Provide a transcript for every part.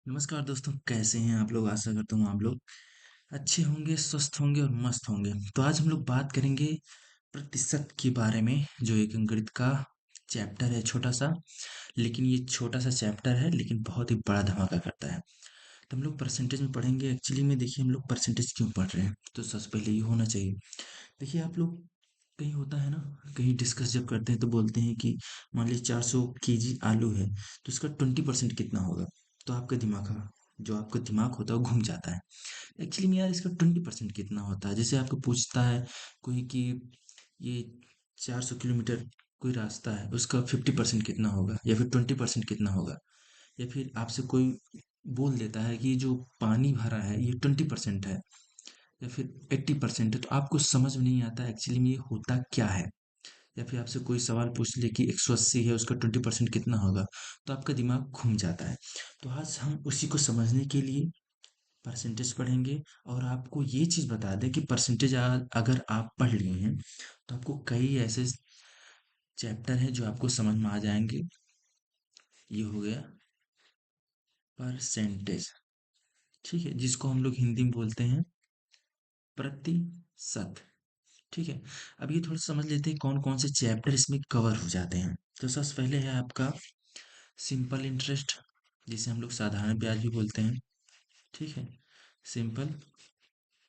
नमस्कार दोस्तों, कैसे हैं आप लोग? आशा करता हूँ आप लोग अच्छे होंगे, स्वस्थ होंगे और मस्त होंगे। तो आज हम लोग बात करेंगे प्रतिशत के बारे में, जो एक गणित का चैप्टर है छोटा सा। लेकिन ये छोटा सा चैप्टर है, लेकिन बहुत ही बड़ा धमाका करता है। तो हम लोग परसेंटेज में पढ़ेंगे। एक्चुअली में देखिए, हम लोग परसेंटेज क्यों पढ़ रहे हैं, तो सबसे पहले ये होना चाहिए। देखिए आप लोग, कहीं होता है ना, कहीं डिस्कस जब करते हैं तो बोलते हैं कि मान लीजिए 400 केजी आलू है, तो इसका 20% कितना होगा। तो आपका दिमाग, हाँ, जो आपका दिमाग होता है वो घूम जाता है। एक्चुअली में यार, इसका 20% कितना होता है। जैसे आपको पूछता है कोई कि ये 400 किलोमीटर कोई रास्ता है, उसका 50% कितना होगा, या फिर 20% कितना होगा। या फिर आपसे कोई बोल देता है कि जो पानी भरा है ये 20% है, या फिर 80% है, तो आपको समझ में नहीं आता एक्चुअली में ये होता क्या है। या फिर आपसे कोई सवाल पूछ ले कि 180 है, उसका 20% कितना होगा, तो आपका दिमाग घूम जाता है। तो आज हम उसी को समझने के लिए परसेंटेज पढ़ेंगे। और आपको ये चीज़ बता दें कि परसेंटेज अगर आप पढ़ लिए हैं, तो आपको कई ऐसे चैप्टर हैं जो आपको समझ में आ जाएंगे। ये हो गया परसेंटेज, ठीक है, जिसको हम लोग हिंदी में बोलते हैं प्रतिशत। ठीक है। अब ये थोड़ा समझ लेते हैं कौन कौन से चैप्टर इसमें कवर हो जाते हैं। तो सबसे पहले है आपका सिंपल इंटरेस्ट, जिसे हम लोग साधारण ब्याज भी बोलते हैं। ठीक है, सिंपल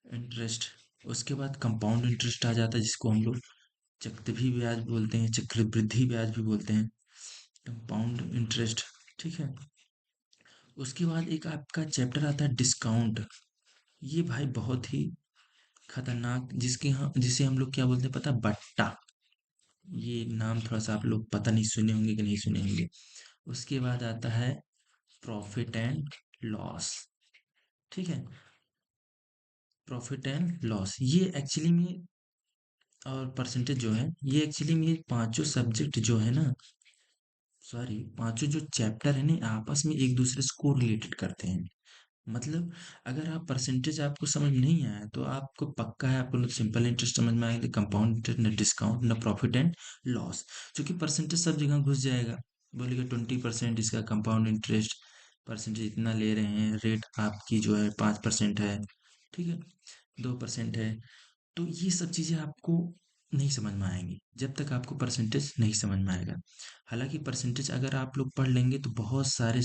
इंटरेस्ट। उसके बाद कंपाउंड इंटरेस्ट आ जाता है, जिसको हम लोग चक्रवृद्धि ब्याज बोलते हैं, चक्रवृद्धि ब्याज भी बोलते हैं, कंपाउंड इंटरेस्ट। ठीक है। उसके बाद एक आपका चैप्टर आता है डिस्काउंट। ये भाई बहुत ही खतरनाक, जिसे हम लोग क्या बोलते हैं पता है? बट्टा। ये नाम थोड़ा सा आप लोग पता नहीं सुने होंगे कि नहीं सुने होंगे। उसके बाद आता है प्रॉफिट एंड लॉस। ठीक है, प्रॉफिट एंड लॉस ये एक्चुअली में, और परसेंटेज जो है, ये एक्चुअली में ये पांचों सब्जेक्ट जो है ना, सॉरी, पांचों जो चैप्टर है ना, आपस में एक दूसरे से को रिलेटेड करते हैं। मतलब अगर आप परसेंटेज आपको समझ नहीं आया, तो आपको पक्का है आपको ना सिंपल इंटरेस्ट समझ में आएगा, कंपाउंड इंटरेस्ट, ना डिस्काउंट, ना प्रॉफिट एंड लॉस। क्योंकि परसेंटेज सब जगह घुस जाएगा। बोलेगा 20% इसका कंपाउंड इंटरेस्ट, परसेंटेज इतना ले रहे हैं, रेट आपकी जो है 5% है। ठीक है, 2% है। तो ये सब चीज़ें आपको नहीं समझ में आएंगी जब तक आपको परसेंटेज नहीं समझ में आएगा। हालांकि परसेंटेज अगर आप लोग पढ़ लेंगे, तो बहुत सारे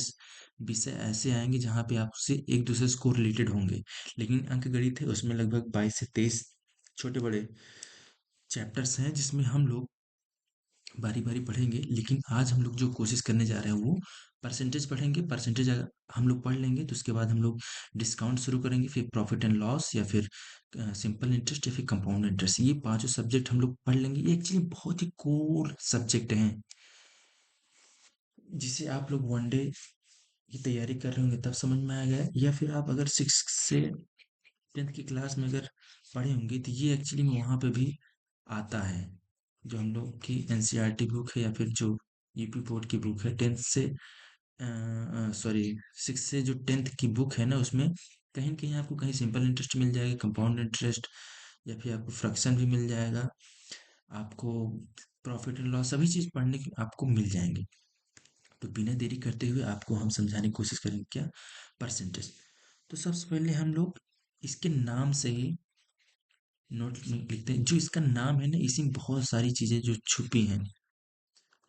विषय ऐसे आएंगे जहाँ पे आपसे एक दूसरे से को रिलेटेड होंगे। लेकिन अंक गणित है, उसमें लगभग 22 से 23 छोटे बड़े चैप्टर्स हैं, जिसमें हम लोग बारी बारी पढ़ेंगे। लेकिन आज हम लोग जो कोशिश करने जा रहे हैं वो परसेंटेज पढ़ेंगे। परसेंटेज अगर हम लोग पढ़ लेंगे, तो उसके बाद हम लोग डिस्काउंट शुरू करेंगे, फिर प्रॉफिट एंड लॉस, या फिर सिंपल इंटरेस्ट, या फिर कंपाउंड इंटरेस्ट। ये पांचों सब्जेक्ट हम लोग पढ़ लेंगे। ये एक्चुअली बहुत ही कोर सब्जेक्ट हैं, जिसे आप लोग वन डे की तैयारी कर रहे होंगे तब समझ में आएगा, या फिर आप अगर 6 से 10th की क्लास में अगर पढ़े होंगे, तो ये एक्चुअली में वहाँ पे भी आता है। जो हम लोग की एनसीईआरटी बुक है, या फिर जो यूपी बोर्ड की बुक है, 6 से 10th की बुक है ना, उसमें कहीं न कहीं आपको कहीं सिंपल इंटरेस्ट मिल जाएगा, कंपाउंड इंटरेस्ट, या फिर आपको फ्रैक्शन भी मिल जाएगा, आपको प्रॉफिट एंड लॉस, सभी चीज़ पढ़ने की आपको मिल जाएंगे। तो बिना देरी करते हुए आपको हम समझाने की कोशिश करेंगे क्या, परसेंटेज। तो सबसे पहले हम लोग इसके नाम से ही नोट में लिखते हैं। जो इसका नाम है ना, इसी में बहुत सारी चीजें जो छुपी हैं।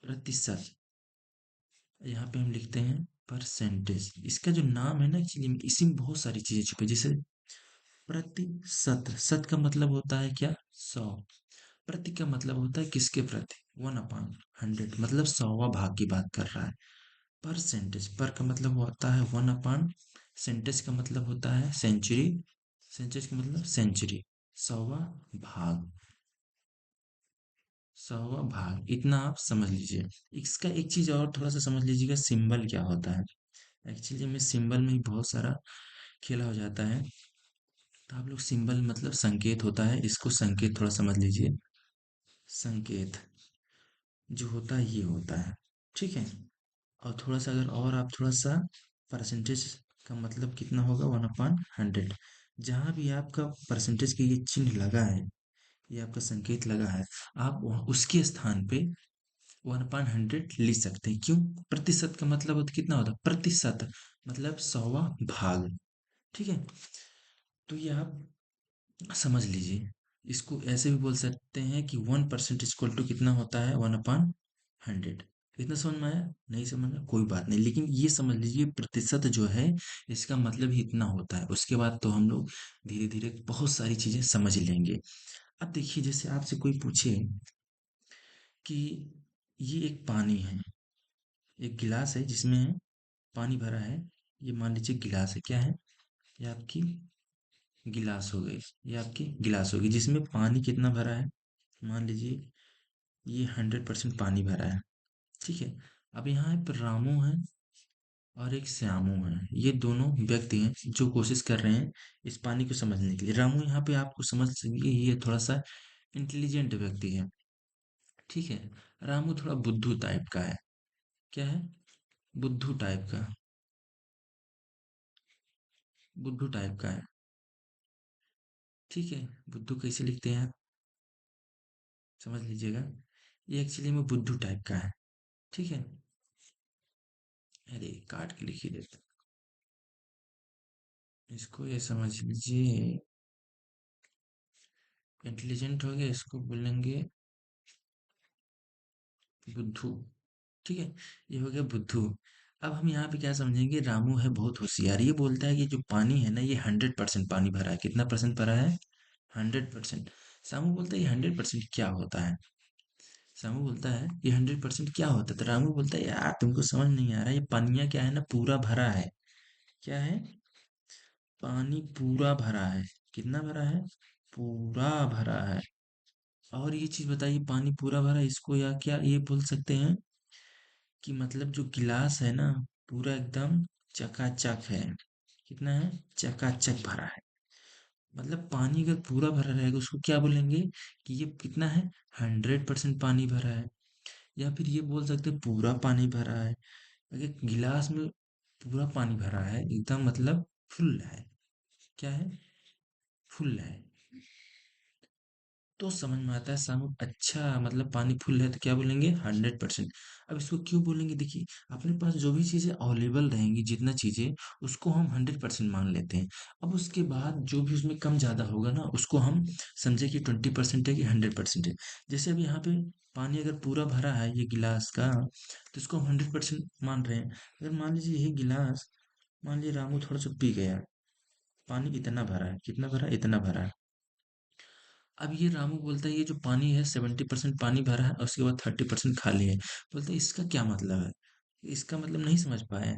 प्रतिशत, यहाँ पे हम लिखते हैं परसेंटेज। इसका जो नाम है ना, एक्चुअली इसी में बहुत सारी चीजें छुपी हैं। जैसे प्रतिशत, शत का मतलब होता है क्या? 100। प्रति का मतलब होता है किसके प्रति? 1/100, मतलब 100वां भाग की बात कर रहा है। परसेंटेज, पर का मतलब होता है 1/, सेंटेज का मतलब होता है सेंचुरी, सेंटेज का मतलब सेंचुरी, 100वां भाग, 100वां भाग, इतना आप समझ लीजिए। इसका एक चीज और थोड़ा सा समझ लीजिएगा, सिंबल क्या होता है। एक्चुअली में सिंबल में ही बहुत सारा खेला हो जाता है। तो आप लोग, सिंबल मतलब संकेत होता है, इसको संकेत थोड़ा समझ लीजिए। संकेत जो होता है ये होता है, ठीक है। और थोड़ा सा अगर और आप थोड़ा सा, परसेंटेज का मतलब कितना होगा? 1/100। जहाँ भी आपका परसेंटेज का ये चिन्ह लगा है, ये आपका संकेत लगा है, आप उसके स्थान पे 1/100 लिख सकते हैं। क्यों? प्रतिशत का मतलब होता कितना होता है? प्रतिशत मतलब 100वां भाग। ठीक है? तो ये आप समझ लीजिए। इसको ऐसे भी बोल सकते हैं कि 1% इक्वल टू कितना होता है? 1/100। इतना समझ में आया? नहीं समझ में? कोई बात नहीं, लेकिन ये समझ लीजिए प्रतिशत जो है इसका मतलब ही इतना होता है। उसके बाद तो हम लोग धीरे धीरे बहुत सारी चीजें समझ लेंगे। अब देखिए, जैसे आपसे कोई पूछे कि ये एक पानी है, एक गिलास है जिसमें पानी भरा है। ये मान लीजिए गिलास है, क्या है? ये आपकी गिलास हो गई। ये आपकी गिलास होगी जिसमें पानी कितना भरा है? मान लीजिए ये 100% पानी भरा है। ठीक है? अब यहाँ पर रामू है और एक श्यामू है। ये दोनों व्यक्ति हैं जो कोशिश कर रहे हैं इस पानी को समझने के लिए। रामू यहाँ पे आपको समझ सके ये थोड़ा सा इंटेलिजेंट व्यक्ति है। ठीक है? रामू थोड़ा बुद्धू टाइप का है। क्या है? बुद्धू टाइप का। बुद्धू टाइप का है। ठीक है? बुद्धू कैसे लिखते हैं आप? समझ लीजिएगा। ये एक्चुअली में बुद्धू टाइप का है। ठीक है? अरे काट के लिख ही देते हैं। इसको ये समझ लीजिए, इंटेलिजेंट हो गया, इसको बोलेंगे बुद्धू। ठीक है? ये हो गया बुद्धू। अब हम यहाँ पे क्या समझेंगे? रामू है बहुत होशियार। ये बोलता है कि जो पानी है ना ये 100% पानी भरा है। कितना परसेंट भरा है? 100%। सामू बोलता है ये 100% क्या होता है? सामू बोलता है ये 100% क्या होता है? तो रामू बोलता है यार तुमको समझ नहीं आ रहा, ये पनिया क्या है ना पूरा भरा है। क्या है? पानी पूरा भरा है। कितना भरा है? पूरा भरा है। और ये चीज बताइए, पानी पूरा भरा है, इसको या क्या ये बोल सकते हैं कि मतलब जो गिलास है ना पूरा एकदम चकाचक है। कितना है? चकाचक भरा है। मतलब पानी अगर पूरा भरा रहेगा उसको क्या बोलेंगे कि ये कितना है? 100% पानी भरा है। या फिर ये बोल सकते हैं पूरा पानी भरा है। अगर गिलास में पूरा पानी भरा है एकदम मतलब फुल है। क्या है? फुल है। तो समझ में आता है सामू, अच्छा मतलब पानी फुल है तो क्या बोलेंगे? 100%। अब इसको क्यों बोलेंगे? देखिए, अपने पास जो भी चीजें अवेलेबल रहेंगी, जितना चीजें, उसको हम 100% मान लेते हैं। अब उसके बाद जो भी उसमें कम ज्यादा होगा ना उसको हम समझे कि 20% है कि 100% है। जैसे अब यहाँ पे पानी अगर पूरा भरा है ये गिलास का तो इसको हम 100% मान रहे हैं। अगर मान लीजिए यही गिलास, मान लीजिए रामू थोड़ा सा पी गया, पानी इतना भरा है, कितना भरा है? इतना भरा है। अब ये रामू बोलता है ये जो पानी है 70% पानी भरा है और उसके बाद 30% खाली है। बोलता है इसका क्या मतलब है? इसका मतलब नहीं समझ पाए?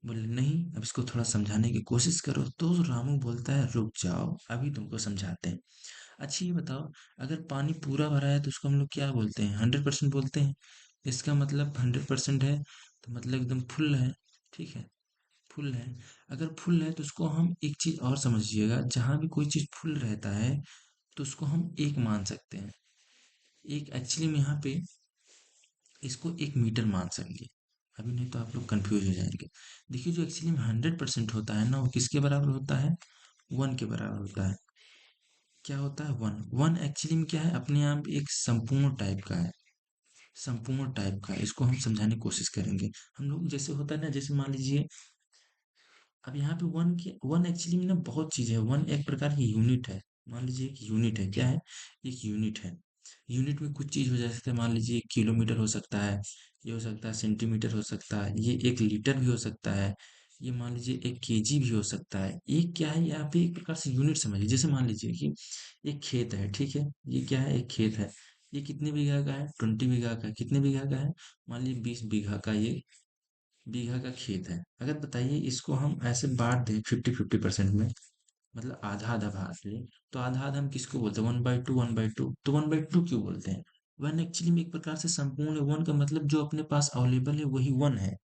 बोले नहीं, अब इसको थोड़ा समझाने की कोशिश करो। तो रामू बोलता है रुक जाओ अभी तुमको समझाते हैं। अच्छा ये बताओ, अगर पानी पूरा भरा है तो उसको हम लोग क्या बोलते हैं? 100% बोलते हैं। इसका मतलब 100% है तो मतलब एकदम फुल है। ठीक है? फुल है। अगर फुल है तो उसको हम एक चीज और समझिएगा, जहां भी कोई चीज फुल रहता है तो उसको हम एक मान सकते हैं। एक एक्चुअली में यहाँ पे इसको एक मीटर मान सकेंगे। अभी नहीं तो आप लोग कंफ्यूज हो जाएंगे। देखिए, जो एक्चुअली में 100% होता है ना वो किसके बराबर होता है? 1 के बराबर होता है। क्या होता है? 1। 1 एक्चुअली में क्या है? अपने आप एक संपूर्ण टाइप का है। संपूर्ण टाइप का है। इसको हम समझाने की कोशिश करेंगे। हम लोग जैसे होता है ना, जैसे मान लीजिए अब यहाँ पे वन एक्चुअली में ना बहुत चीज है। वन एक प्रकार की यूनिट है। मान लीजिए एक यूनिट है। क्या है? एक यूनिट है। यूनिट में कुछ चीज हो सकता है, मान लीजिए किलोमीटर हो सकता है, ये हो सकता है सेंटीमीटर हो सकता है, ये एक लीटर भी हो सकता है, ये मान लीजिए एक केजी भी हो सकता है। एक क्या है? यहाँ पे एक प्रकार से यूनिट समझिए। जैसे मान लीजिए कि एक खेत है। ठीक है? ये क्या है? एक खेत है। ये कितने बीघा का है? 20 बीघा का है। कितने बीघा का है? मान लीजिए 20 बीघा का ये बीघा का खेत है। अगर बताइए इसको हम ऐसे बांट दें 50-50% में, मतलब आधा आधा भाग ले, तो आधा आधा हम किसको बोलते हैं? 1/2, 1/2। तो 1/2 क्यों बोलते हैं? वन एक्चुअली में एक प्रकार से संपूर्ण है। वन का मतलब जो अपने पास अवेलेबल है वही वन है।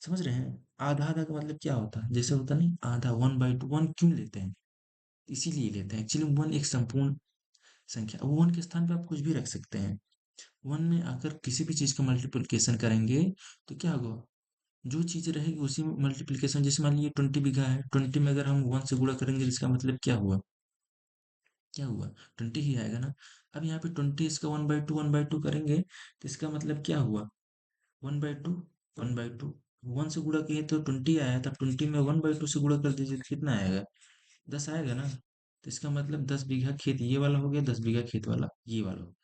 समझ रहे हैं? आधा आधा का मतलब क्या होता है? जैसे होता नहीं आधा, 1/2। वन क्यों लेते हैं? इसीलिए लेते हैं। एक्चुअली वन एक संपूर्ण संख्या। वन के स्थान पे आप कुछ भी रख सकते हैं। वन में अगर किसी भी चीज का मल्टीप्लिकेशन करेंगे तो क्या होगा? जो चीज रहेगी उसी में मल्टीप्लिकेशन। जैसे मान लीजिए 20 बीघा है, 20 में अगर हम 1 से गुणा करेंगे तो इसका मतलब क्या हुआ? क्या हुआ? 20 ही आएगा ना। अब यहाँ पे 20 इसका 1/2 करेंगे तो इसका मतलब क्या हुआ? 1/2 1/2 1 से गुणा किए तो 20 आया, तब 20 में 1/2 से गुणा कर दीजिए तो कितना आएगा? 10 आएगा ना। तो इसका मतलब 10 बीघा खेत ये वाला हो गया, 10 बीघा खेत वाला ये वाला हो गया।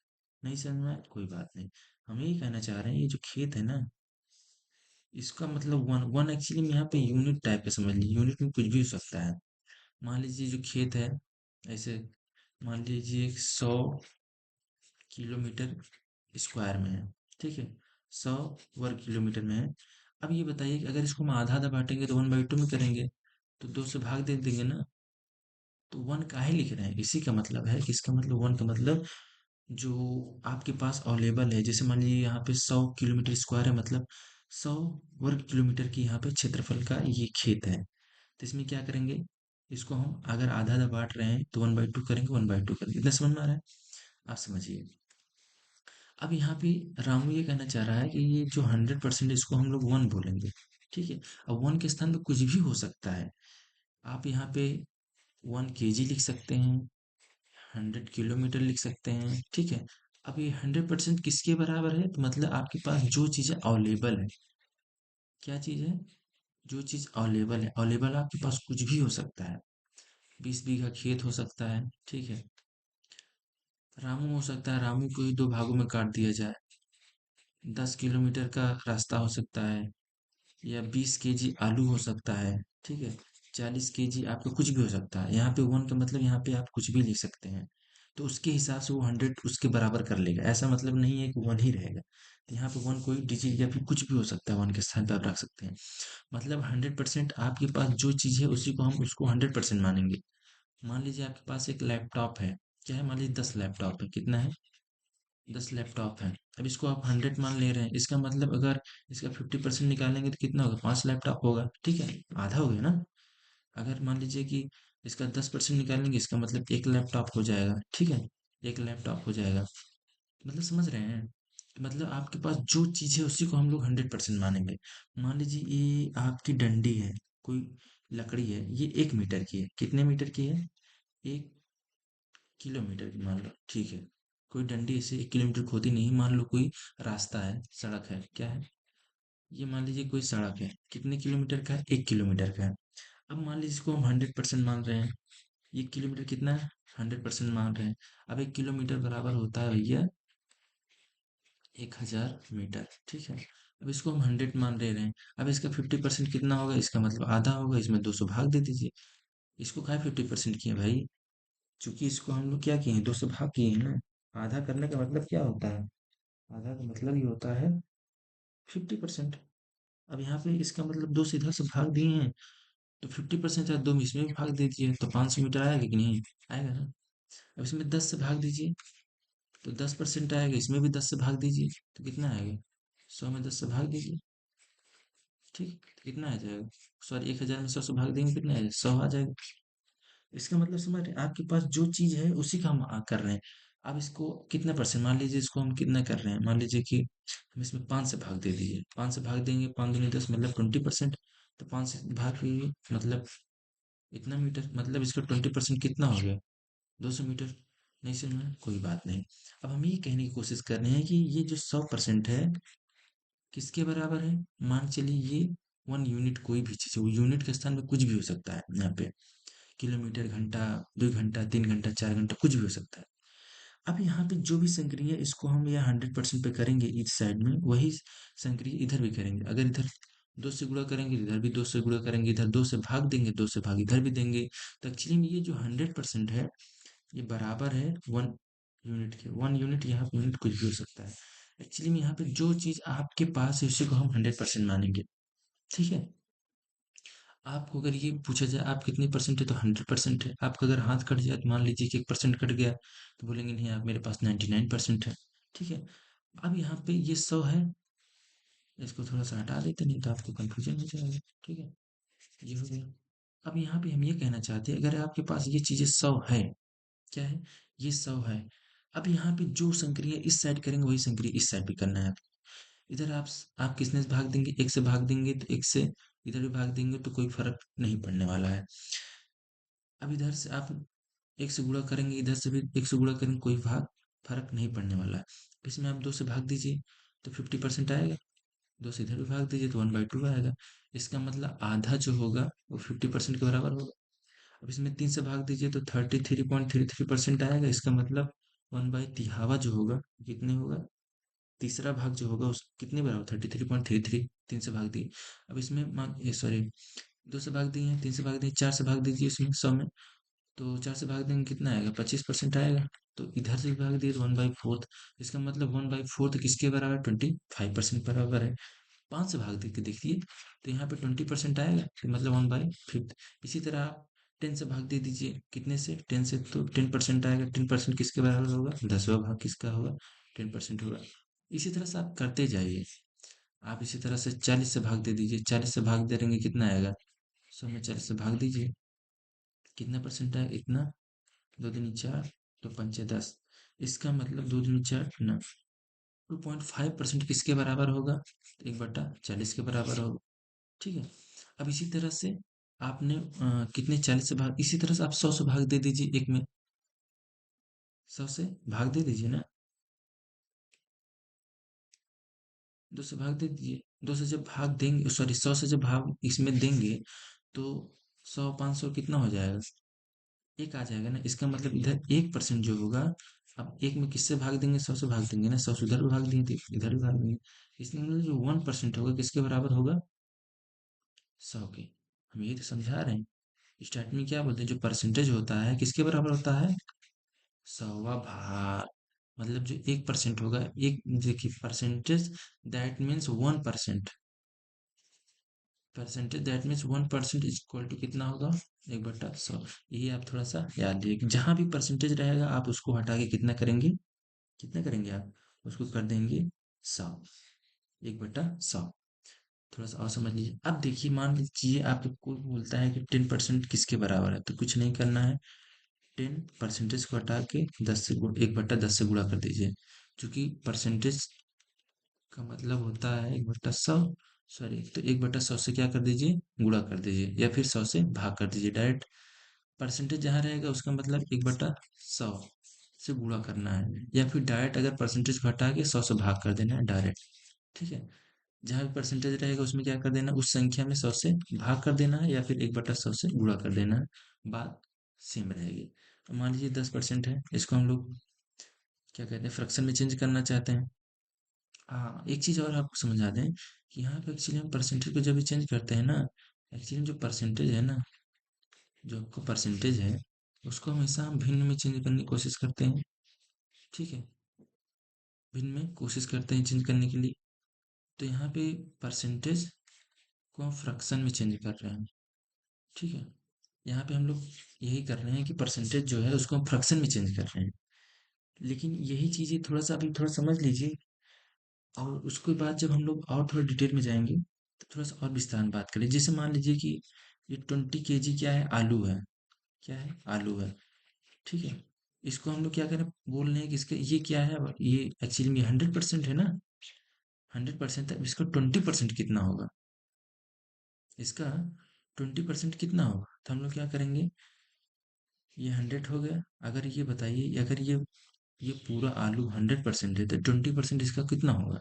नहीं समझ में आया? कोई बात नहीं। हम यही कहना चाह रहे हैं, ये जो खेत है ना, इसका मतलब वन वन एक्चुअली में यहाँ पे यूनिट टाइप का समझ लीजिए, यूनिट में कुछ भी हो सकता है। मान लीजिए जो खेत है, ऐसे मान लीजिए 100 किलोमीटर स्क्वायर में है, ठीक है, 100 वर्ग किलोमीटर में है। अब ये बताइए कि अगर इसको हम आधा आधा बांटेंगे तो 1/2 में करेंगे, तो 2 से भाग दे देंगे ना। तो 1 काहे लिख रहे हैं? इसी का मतलब है कि इसका मतलब 1 का मतलब जो आपके पास अवेलेबल है। जैसे मान लीजिए यहाँ पे 100 किलोमीटर स्क्वायर है, मतलब 100 वर्ग किलोमीटर की यहाँ पे क्षेत्रफल का ये खेत है। तो इसमें क्या करेंगे, इसको हम अगर आधा आधा बांट रहे हैं तो 1/2 करेंगे, 1/2 करेंगे। इतना समझ में आ रहा है? आप समझिए। अब यहाँ पे रामू ये कहना चाह रहा है कि ये जो 100% इसको हम लोग 1 बोलेंगे, ठीक है। अब 1 के स्थान पे कुछ भी हो सकता है। आप यहाँ पे 1 kg लिख सकते हैं, 100 किलोमीटर लिख सकते हैं, ठीक है। अब ये 100% किसके बराबर है? तो मतलब आपके पास जो चीज़ें अवेलेबल है, क्या चीज़ है? जो चीज़ अवेलेबल है, अवेलेबल आपके पास कुछ भी हो सकता है। 20 बीघा खेत हो सकता है, ठीक है। रामू हो सकता है, रामू को ही दो भागों में काट दिया जाए। 10 किलोमीटर का रास्ता हो सकता है, या 20 kg आलू हो सकता है, ठीक है। 40 kg आपका कुछ भी हो सकता है। यहाँ पे 1 का मतलब यहाँ पे आप कुछ भी लिख सकते हैं। तो उसके हिसाब से वो 100 उसके बराबर कर लेगा। ऐसा मतलब नहीं है कि 1 ही रहेगा। तो यहाँ पे 1 कोई डिजिट या फिर कुछ भी हो सकता है, 1 के स्थान पे आप रख सकते हैं। मतलब 100% आपके पास जो चीज़ है उसी को हम उसको 100% मानेंगे। मान लीजिए आपके पास एक लैपटॉप है, क्या है? मान लीजिए 10 लैपटॉप है। कितना है? 10 लैपटॉप है। अब इसको आप 100 मान ले रहे हैं, इसका मतलब अगर इसका 50% निकालेंगे तो कितना होगा? 5 लैपटॉप होगा, ठीक है। आधा हो गया ना। अगर मान लीजिए कि इसका 10% निकालेंगे, इसका मतलब एक लैपटॉप हो जाएगा, ठीक है। एक लैपटॉप हो जाएगा। मतलब समझ रहे हैं? मतलब आपके पास जो चीज़ है उसी को हम लोग 100% मानेंगे। मान लीजिए ये आपकी डंडी है, कोई लकड़ी है, ये 1 मीटर की है। कितने मीटर की है? 1 किलोमीटर की मान लो, ठीक है। कोई डंडी ऐसे 1 किलोमीटर की होती नहीं। मान लो कोई रास्ता है, सड़क है, क्या है? ये मान लीजिए कोई सड़क है, कितने किलोमीटर का है? 1 किलोमीटर का है। अब मान लीजिए इसको हम 100% मान रहे हैं। 1 किलोमीटर कितना है? 100% मान रहे हैं। अब 1 किलोमीटर बराबर होता है भैया 1000 मीटर, ठीक है। अब इसको हम 100 मान ले रहे हैं। अब इसका 50% कितना होगा? इसका मतलब आधा होगा। इसमें 200 भाग दे दीजिए। इसको काहे 50% किए भाई? चूंकि इसको हम लोग क्या किए हैं? 200 भाग किए हैं ना। आधा करने का मतलब क्या होता है? आधा का मतलब ये होता है 50%। अब यहाँ पे इसका मतलब 2 से इधर से भाग दिए हैं, तो 50% है, 2 में इसमें भी भाग दे दीजिए तो 500 मीटर आएगा कि नहीं? आएगा ना। अब इसमें 10 से भाग दीजिए तो 10% आएगा, इसमें भी 10 से भाग दीजिए तो कितना आएगा? 100 में 10 से भाग दीजिए, ठीक। तो कितना आ जाएगा? सॉरी, 1000 में 100 से भाग देंगे कितना आएगा? 100 आ जाएगा। इसका मतलब समझ रहे हैं? आपके पास जो चीज है उसी का हम कर रहे हैं। अब इसको कितना परसेंट, मान लीजिए इसको हम कितना कर रहे हैं, मान लीजिए कि हम इसमें 5 से भाग दे दीजिए। 5 से भाग देंगे, 5 दूनी 10 मतलब 20%। तो 5 से भाग दीजिए मतलब इतना मीटर, मतलब इसका 20% कितना हो गया? 200 मीटर। नहीं समझ? कोई बात नहीं। अब हम ये कहने की कोशिश कर रहे हैं कि ये जो 100% है किसके बराबर है? मान चलिए ये 1 यूनिट, कोई भी चीज़ है, वो यूनिट के स्थान पे कुछ भी हो सकता है। यहाँ पे किलोमीटर, घंटा, 2 घंटा, 3 घंटा, 4 घंटा, कुछ भी हो सकता है। अब यहाँ पे जो भी संक्रिया इसको हम यहाँ 100% पे करेंगे इस साइड में, वही संक्रिया इधर भी करेंगे। अगर इधर 2 से गुणा करेंगे तो इधर भी 2 से गुणा करेंगे, इधर 2 से भाग देंगे, 2 से भाग इधर भी देंगे। तो एक्चुअली में ये जो 100% है, ये बराबर है 1 यूनिट के। 1 यूनिट, यहाँ पे यूनिट कुछ भी हो सकता है। एक्चुअली में यहाँ पे जो चीज़ आपके पास है उसी को हम 100% मानेंगे, ठीक है। आपको अगर ये पूछा जाए आप कितनी परसेंट है, तो 100% है। आपका अगर हाथ कट जाए तो मान लीजिए कि 1% कट गया, तो बोलेंगे नहीं आप, मेरे पास 99% है, ठीक है। अब यहाँ पे ये 100 है, इसको थोड़ा सा हटा देते, नहीं तो आपको कंफ्यूजन हो जाएगा, ठीक है। ये हो गया। अब यहाँ पे हम ये कहना चाहते हैं, अगर आपके पास ये चीज़ें 100 है, क्या है? ये 100 है। अब यहाँ पे जो संक्रिया इस साइड करेंगे वही संक्रिया इस साइड भी करना है। इधर आप किसने से भाग देंगे? 1 से भाग देंगे तो 1 से इधर भी भाग देंगे तो कोई फर्क नहीं पड़ने वाला है। अब इधर से आप 1 से गुणा करेंगे, इधर से भी 1 से गुणा करेंगे, कोई भाग फर्क नहीं पड़ने वाला है। इसमें आप 2 से भाग दीजिए तो 50% आएगा, 2 से इधर भी भाग दीजिए तो 1/2 आएगा। इसका मतलब आधा जो होगा वो 50% के बराबर होगा। अब इसमें 3 से भाग दीजिए तो 33.33% आएगा। इसका मतलब 1/3 जो होगा कितने होगा, तीसरा भाग जो होगा उस कितने बराबर 33.33, 3 से भाग दिए। अब इसमें मान ये सॉरी 2 से भाग दिए, 3 से भाग दिए, 4 से भाग दीजिए इसमें 100 में, तो 4 से भाग देंगे कितना आएगा, 25% आएगा। तो इधर से भी भाग दिए तो 1/4, इसका मतलब 1/4 किसके बराबर, 25% बराबर है। 5 से भाग दे के देखिए तो यहाँ पे 20% आएगा, तो मतलब 1/5। इसी तरह आप 10 से भाग दे दीजिए, कितने से, 10 से, तो 10% आएगा। 10% किसके बराबर होगा, 10वां भाग किसका होगा, 10% होगा। इसी तरह से आप करते जाइए। आप इसी तरह से 40 से भाग दे दीजिए, 40 से भाग दे देंगे कितना आएगा, 100 में 40 से भाग दीजिए, कितना परसेंट आएगा, इतना, 2 दूनी 4, तो पंचे 10। इसका मतलब 2 दूनी 4 ना, 2.5% किसके बराबर होगा, 1/40 के बराबर होगा। ठीक है। अब इसी तरह से आपने कितने, 40 से भाग, इसी तरह से आप 100 से भाग दे दीजिए, एक में 100 से भाग दे दीजिए ना, 2 से भाग दे दीजिए। 2 से जब भाग देंगे, सॉरी 100 से जब भाग इसमें देंगे तो 100 500 कितना हो जाएगा, एक आ जाएगा ना। इसका मतलब इधर 1% जो होगा, अब एक में किससे भाग देंगे, 100 से भाग देंगे ना, 100 से उधर भी भाग देंगे तो इधर भी भाग देंगे। इसलिए मतलब जो 1% होगा किसके बराबर होगा, 100 के। हम ये तो समझा रहे हैं। स्टार्टिंग में क्या बोलते हैं, जो परसेंटेज होता है किसके बराबर होता है, 100वां भाग। मतलब जो 1% होगा, एक देखिए percentage that means 1%, percentage that means 1% is equal to कितना होगा, 1/100। ये आप थोड़ा सा याद रखिए, जहां भी परसेंटेज रहेगा आप उसको हटा के कितना करेंगे, कितना करेंगे आप, उसको कर देंगे 100, 1/100। थोड़ा सा और समझ लीजिए। अब देखिए मान लीजिए आपको कोई बोलता है कि 10% किसके बराबर है, तो कुछ नहीं करना है, 10% को हटा के 1/10 से गुणा कर दीजिए। क्योंकि परसेंटेज का मतलब होता है 1/100, सॉरी, तो 1/100 से क्या कर दीजिए, गुणा कर दीजिए, या फिर 100 से भाग कर दीजिए डायरेक्ट। परसेंटेज जहाँ रहेगा उसका मतलब 1/100 से गुणा करना है, या फिर डायरेक्ट अगर परसेंटेज को हटा के 100 से भाग कर देना है डायरेक्ट। ठीक है। जहाँ भी परसेंटेज रहेगा उसमें क्या कर देना, उस संख्या में 100 से भाग कर देना है, या फिर 1/100 से गुणा कर देना है, बात सेम रहेगी। अब मान लीजिए 10% है, इसको हम लोग क्या कहते हैं, फ्रैक्शन में चेंज करना चाहते हैं। हाँ, एक चीज और आपको समझा दें कि यहाँ पे एक्चुअली हम परसेंटेज को जब भी चेंज करते हैं ना, एक्चुअली जो परसेंटेज है ना, जो आपका परसेंटेज है, उसको हमेशा हम भिन्न में चेंज करने की कोशिश करते हैं। ठीक है, भिन्न में कोशिश करते हैं चेंज करने के लिए। तो यहाँ पे परसेंटेज को हम फ्रैक्शन में चेंज कर रहे हैं। ठीक है, यहाँ पे हम लोग यही कर रहे हैं कि परसेंटेज जो है उसको हम फ्रैक्शन में चेंज कर रहे हैं। लेकिन यही चीजें थोड़ा सा अभी थोड़ा समझ लीजिए, और उसके बाद जब हम लोग और थोड़ा डिटेल में जाएंगे तो थोड़ा सा और विस्तार में बात करें। जैसे मान लीजिए कि ये 20 kg क्या है, आलू है, क्या है, आलू है। ठीक है, इसको हम लोग क्या करें, बोल रहे हैं कि इसका ये क्या है, ये एक्चुअली में 100% है ना, 100% है, इसका 20% कितना होगा, इसका 20% कितना होगा, तो हम लोग क्या करेंगे, ये 100 हो गया। अगर ये बताइए, अगर ये पूरा आलू 100% है तो 20% इसका कितना होगा,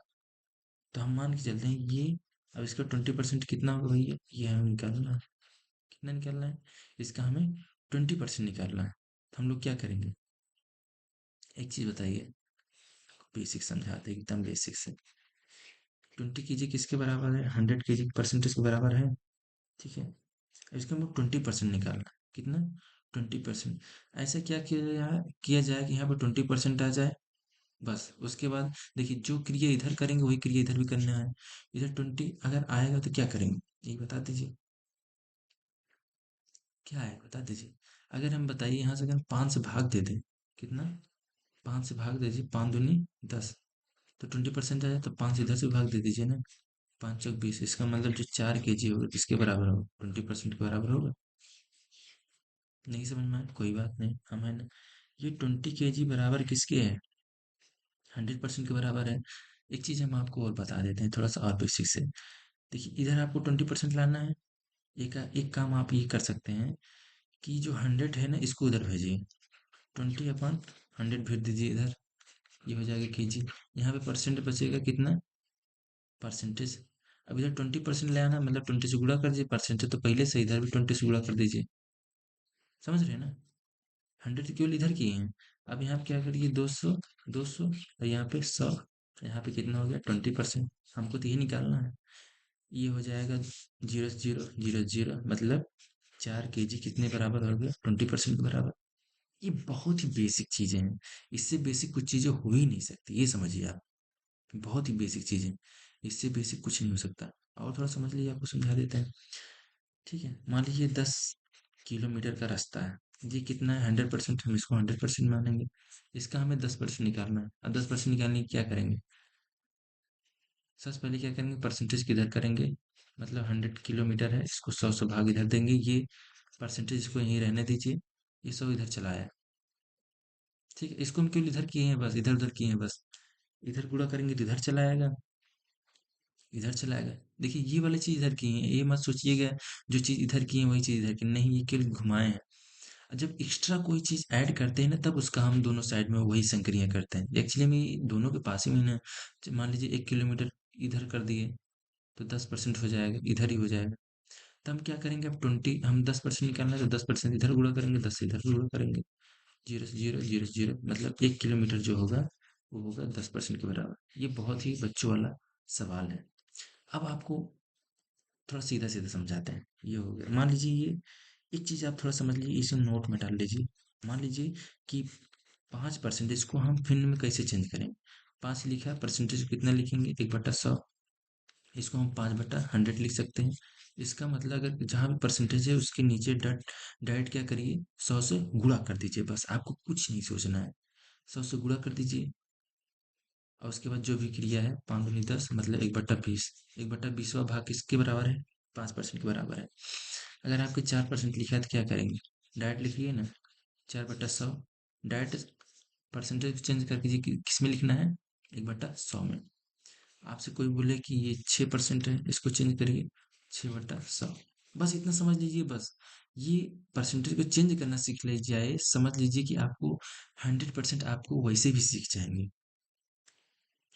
तो हम मान के चलते हैं ये, अब इसका 20% कितना होगा भैया, ये हमें निकालना है, कितना निकालना है, इसका हमें 20% निकालना है। तो हम लोग क्या करेंगे, एक चीज बताइए, बेसिक समझाते हैं, एकदम बेसिक से। 20 kg किसके बराबर है, 100 kg परसेंटेज के बराबर है। ठीक है, अब इसका हम लोग 20% निकालना है, कितना, 20%। ऐसा क्या किया जाए कि यहाँ पर 20% आ जाए, बस उसके बाद देखिए जो क्रिया इधर करेंगे वही क्रिया इधर भी करना है। इधर 20 अगर आएगा तो क्या करेंगे, यही बता दीजिए, क्या है बता दीजिए। अगर हम बताइए यहाँ से अगर 5 से भाग दे दें, कितना, 5 से भाग दीजिए, 5 दूनी 10, तो 20% आ जाए, तो 5 इधर से भाग दे दीजिए ना, 5 चौक 20, इसका मतलब जो 4 kg होगा किसके बराबर होगा, 20% के बराबर होगा। नहीं समझ में आया, कोई बात नहीं, हम है ना, ये 20 kg बराबर किसके है, 100% के बराबर है। एक चीज हम आपको और बता देते हैं थोड़ा सा और बेसिक से। देखिए इधर आपको 20% लाना है, एक एक काम आप ये कर सकते हैं कि जो 100 है ना, इसको उधर भेजिए, 20/100 भेज दीजिए इधर। ये हो जाएगा केजी। यहाँ पे परसेंट बचेगा कितना, परसेंटेज। अब इधर 20% ले आना, मतलब 20 से गुणा कर दीजिए, परसेंटेज तो पहले से, इधर भी 20 से गुणा कर दीजिए। समझ रहे हैं ना? 100 केवल इधर किए हैं। अब यहाँ पे क्या करिए, 200, 200, और यहाँ पे 100। यहाँ पे कितना हो गया, 20%। हमको तो ये निकालना है। ये हो जाएगा 0,0,0,0, मतलब 4 केजी कितने बराबर हो गया, 20% के बराबर। ये बहुत ही बेसिक चीजें हैं। इससे बेसिक कुछ चीजें हो ही नहीं सकती, ये समझिए आप। बहुत ही बेसिक चीजें, इससे बेसिक कुछ नहीं हो सकता। और थोड़ा समझ लीजिए, आपको समझा देते हैं। ठीक है, मान लीजिए 10 किलोमीटर का रास्ता है। ये कितना है, 100%, हम इसको 100% मानेंगे। इसका हमें 10% निकालना है। अब 10% निकालने की क्या करेंगे, सबसे पहले क्या करेंगे, परसेंटेज किधर करेंगे, मतलब 100 किलोमीटर है, इसको 100 से भाग इधर देंगे। ये परसेंटेज इसको यहीं रहने दीजिए, ये 100 इधर चला आया। ठीक है, इसको हम केवल इधर किए हैं बस, इधर उधर किए हैं बस। इधर गुणा करेंगे तो इधर चला आएगा, इधर चला आएगा। देखिए ये वाली चीज इधर की है, ये मत सोचिएगा जो चीज इधर की है वही चीज इधर की नहीं, ये केवल घुमाए हैं। और जब एक्स्ट्रा कोई चीज ऐड करते हैं ना, तब उसका हम दोनों साइड में वही संक्रिया करते हैं। एक्चुअली में ये दोनों के पास ही में ना, मान लीजिए 1 किलोमीटर इधर कर दिए तो 10% हो जाएगा, इधर ही हो जाएगा। तो हम क्या करेंगे, अब 10% निकालना है तो 10% इधर गुणा करेंगे, 10 से इधर गुणा करेंगे। 0 से 0, 0 से 0, मतलब 1 किलोमीटर जो होगा वो होगा 10% के बराबर। ये बहुत ही बच्चों वाला सवाल है। अब आपको थोड़ा सीधा सीधा समझाते हैं। ये हो गया, मान लीजिए ये एक चीज आप थोड़ा समझ लीजिए, इसे नोट में डाल लीजिए। मान लीजिए कि 5% को हम भिन्न में कैसे चेंज करें। 5 लिखा है, परसेंटेज कितना लिखेंगे, 1/100। इसको हम 5/100 लिख सकते हैं। इसका मतलब अगर जहाँ भी परसेंटेज है उसके नीचे डट डायरेक्ट क्या करिए, 100 से गुणा कर दीजिए, बस आपको कुछ नहीं सोचना है। 100 से गुणा कर दीजिए, और उसके बाद जो भी क्रिया है, 5 दूनी 10, मतलब 1/20। 1/20वां भाग किसके बराबर है, 5% के बराबर है। अगर आपके 4% लिखा है तो क्या करेंगे, डायरेक्ट लिखिए ना, 4/100। डायरेक्ट परसेंटेज चेंज कर दीजिए कि किस में लिखना है, 1/100 में। आपसे कोई बोले कि ये 6% है, इसको चेंज करिए, 6/100। बस इतना समझ लीजिए बस। ये परसेंटेज को चेंज करना सीख ले जाए, समझ लीजिए कि आपको 100% आपको वैसे भी सीख जाएंगे।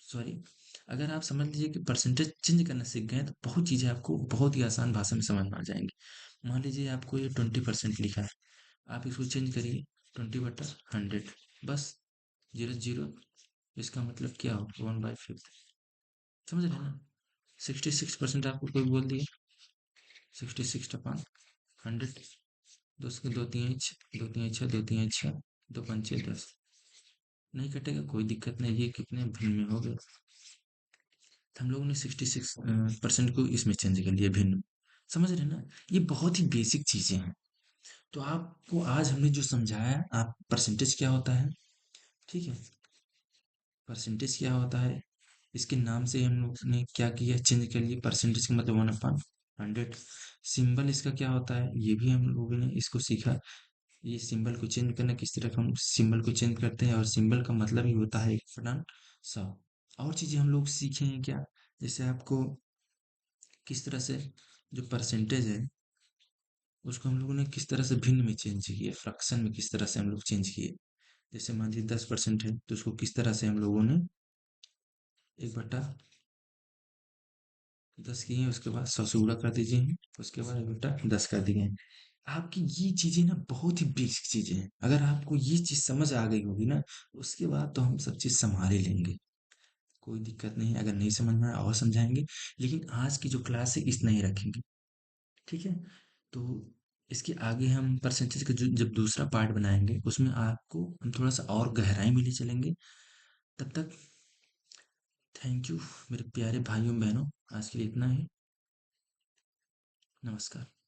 सॉरी, अगर आप समझ लीजिए कि परसेंटेज चेंज करना सीख गए तो बहुत चीज़ें आपको बहुत ही आसान भाषा में समझ में आ जाएंगी। मान लीजिए आपको ये 20% लिखा है, आप इसको चेंज करिए, 20/100, बस। 0 0, इसका मतलब क्या हो, 1/5। समझ रहे हैं ना? 66% आपको कोई बोल दिया, 66/100। दो सौ दो तीन दो तीन छः, दो तीन छः, दो पंचे 10। नहीं कटेगा, कोई दिक्कत नहीं, ये कितने भिन्न में हो गए। तो हम लोगों ने 66% को इसमें चेंज कर लिया, भिन्न। समझ रहे हैं ना? ये बहुत ही बेसिक चीजें हैं। तो आपको आज हमने जो समझाया, आप परसेंटेज क्या होता है, ठीक है, परसेंटेज क्या होता है, इसके नाम से हम लोग ने क्या किया, चेंज कर लिए। परसेंटेज का मतलब 1/100। सिंबल इसका क्या होता है, ये भी हम लोगों ने इसको सीखा। ये सिंबल को चेंज करना, किस तरह का हम सिंबल को चेंज करते हैं, और सिंबल का मतलब ही होता है 1/100। और चीजें हम लोग सीखे हैं क्या, जैसे आपको किस तरह से जो परसेंटेज है उसको हम लोगों ने किस तरह से भिन्न में चेंज किए, फ्रैक्शन में किस तरह से हम लोग चेंज किए। जैसे मान लीजिए 10% है तो उसको किस तरह से हम लोगों ने 1/10 किए हैं, उसके बाद 100 से गुणा कर दीजिए, उसके बाद 1/10 कर दिए हैं। आपकी ये चीजें ना बहुत ही बेसिक चीजें हैं। अगर आपको ये चीज समझ आ गई होगी ना, उसके बाद तो हम सब चीज संभाल ही लेंगे। कोई दिक्कत नहीं है, अगर नहीं समझ में आया और समझाएंगे। लेकिन आज की जो क्लास है इतना ही रखेंगे, ठीक है? तो इसके आगे हम परसेंटेज का जो जब दूसरा पार्ट बनाएंगे उसमें आपको हम थोड़ा सा और गहराई में ले चलेंगे। तब तक थैंक यू मेरे प्यारे भाइयों बहनों, आज के लिए इतना ही। नमस्कार।